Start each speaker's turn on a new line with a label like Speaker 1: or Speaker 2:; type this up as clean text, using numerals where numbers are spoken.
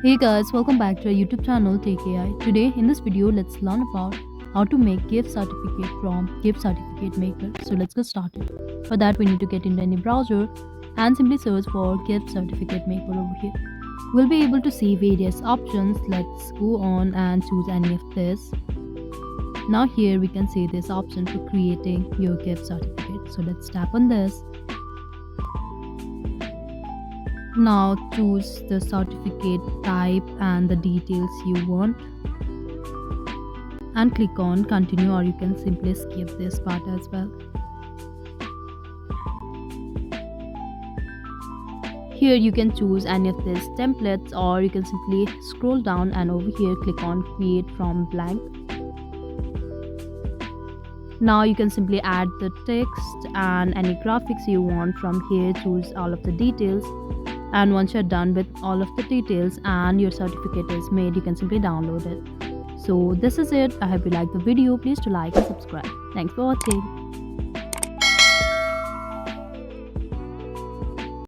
Speaker 1: Hey guys, welcome back to our YouTube channel Take AI. Today in this video, let's learn about how to make gift certificate from gift certificate maker. So let's get started. For that, we need to get into any browser and simply search for gift certificate maker over here. We'll be able to see various options. Let's go on and choose any of this. Now here we can see this option for creating your gift certificate. So let's tap on this. Now choose the certificate type and the details you want and click on continue, or you can simply skip this part as well. Here you can choose any of these templates, or you can simply scroll down and over here click on create from blank. Now you can simply add the text and any graphics you want. From here choose all of the details, and once you're done with all of the details and your certificate is made, you can simply download it. So this is it. I hope you liked the video. Please do like and subscribe. Thanks for watching.